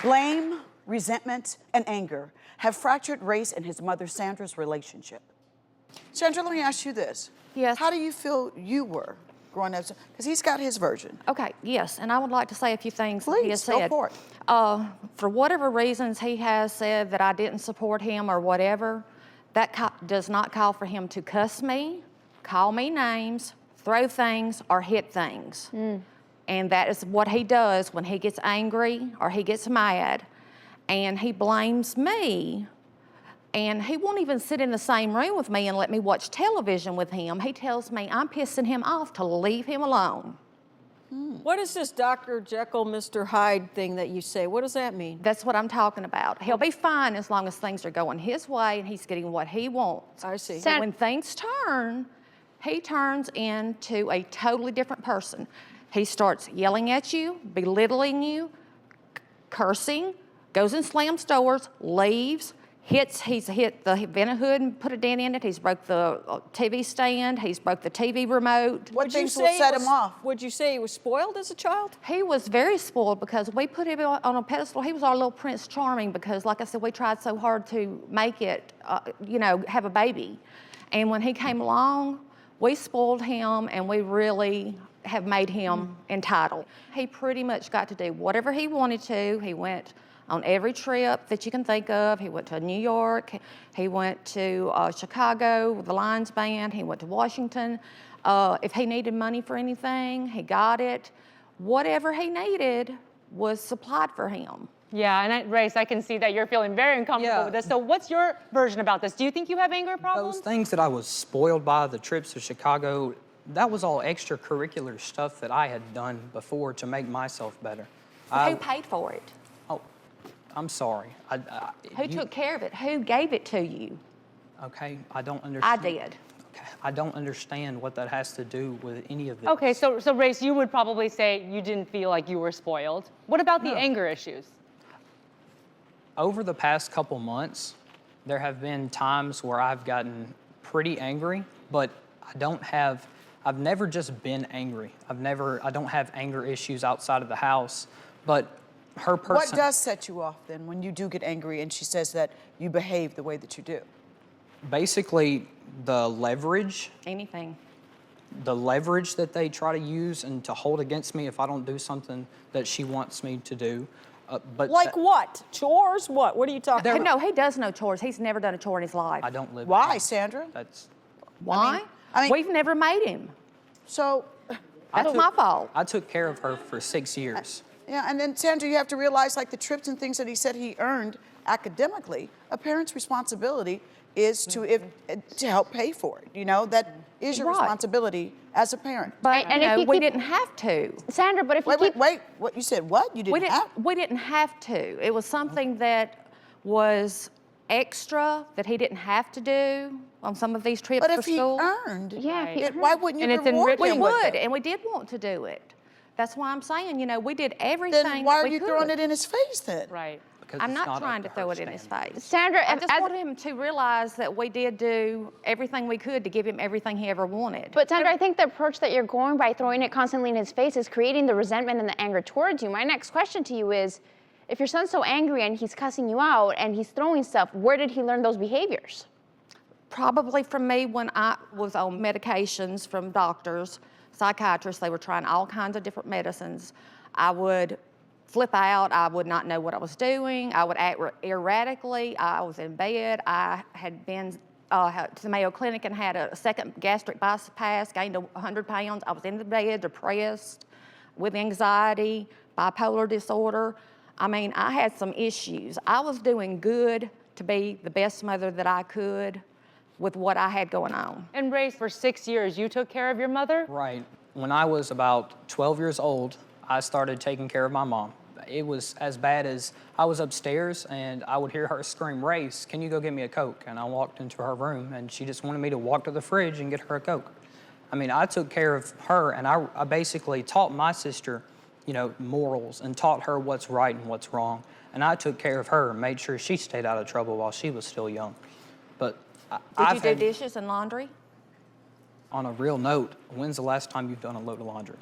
Blame, resentment, and anger have fractured Race and his mother Sandra's relationship. Sandra, let me ask you this. Yes. How do you feel you were growing up? Because he's got his version. Okay, yes, and I would like to say a few things that he has Please, go said. for it. For whatever reasons he has said that I didn't support him or whatever, that does not call for him to cuss me, call me names, throw things, or hit things. And that is what he does when he gets angry or he gets mad. And he blames me. And he won't even sit in the same room with me and let me watch television with him. He tells me I'm pissing him off to leave him alone. What is this Dr. Jekyll, Mr. Hyde thing that you say? What does that mean? That's what I'm talking about. He'll be fine as long as things are going his way and he's getting what he wants. I see. But when things turn, he turns into a totally different person. He starts yelling at you, belittling you, cursing, goes and slams doors, leaves, he's hit the vent hood and put a dent in it. He's broke the TV stand. He's broke the TV remote. What things will set him off? Would you say he was spoiled as a child? He was very spoiled because we put him on a pedestal. He was our little Prince Charming because, like I said, we tried so hard to make it, have a baby. And when he came along, we spoiled him and we really have made him entitled. He pretty much got to do whatever he wanted to. He went on every trip that you can think of. He went to New York, he went to Chicago with the Lions Band, he went to Washington. If he needed money for anything, he got it. Whatever he needed was supplied for him. Yeah, and Race, I can see that you're feeling very uncomfortable with this. So what's your version about this? Do you think you have anger problems? Those things that I was spoiled by, the trips to Chicago, that was all extracurricular stuff that I had done before to make myself better. Who paid for it? Oh, I'm sorry. Who took care of it? Who gave it to you? Okay, I don't understand. I did. Okay, I don't understand what that has to do with any of this. Okay, so Race, you would probably say you didn't feel like you were spoiled. What about the anger issues? Over the past couple months, there have been times where I've gotten pretty angry, but I've never just been angry. I don't have anger issues outside of the house, but her person. What does set you off then when you do get angry and she says that you behave the way that you do? Basically, the leverage. Anything. The leverage that they try to use and to hold against me if I don't do something that she wants me to do. But Like what? Chores? What? What are you talking about? No, he does no chores. He's never done a chore in his life. I don't live. Why, Sandra? That's. Why? I mean, We've never made him. So, That's my fault. I took care of her for 6 years. yeah, and then Sandra, you have to realize like the trips and things that he said he earned academically, a parent's responsibility is to help pay for it. You know, that is your responsibility as a parent. But And you if know, you we keep- didn't have to. Sandra, but if you keep... Wait, what you said, what? You didn't have? We didn't have to. It was something that was extra that he didn't have to do on some of these trips But for if he school. earned, Yeah, if he earned. why wouldn't you And it's reward enriching. him We with would, it? and we did want to do it. That's why I'm saying, we did everything Then why that are we you could. throwing it in his face then? Right. Because I'm it's not up trying to her throw it in his standard. face. Sandra, I just wanted him to realize that we did do everything we could to give him everything he ever wanted. But Sandra, I think the approach that you're going by throwing it constantly in his face is creating the resentment and the anger towards you. My next question to you is, if your son's so angry and he's cussing you out and he's throwing stuff, where did he learn those behaviors? Probably from me when I was on medications from doctors, psychiatrists. They were trying all kinds of different medicines. I would flip out. I would not know what I was doing. I would act erratically. I was in bed. I had been to the Mayo Clinic and had a second gastric bypass, gained 100 pounds. I was in the bed, depressed, with anxiety, bipolar disorder. I mean, I had some issues. I was doing good to be the best mother that I could with what I had going on. And Race, for 6 years, you took care of your mother? Right. When I was about 12 years old, I started taking care of my mom. It was as bad as I was upstairs and I would hear her scream, "Race, can you go get me a Coke?" And I walked into her room and she just wanted me to walk to the fridge and get her a Coke. I mean, I took care of her and I basically taught my sister, morals and taught her what's right and what's wrong. And I took care of her and made sure she stayed out of trouble while she was still young. But Did you do dishes and laundry? On a real note, when's the last time you've done a load of laundry?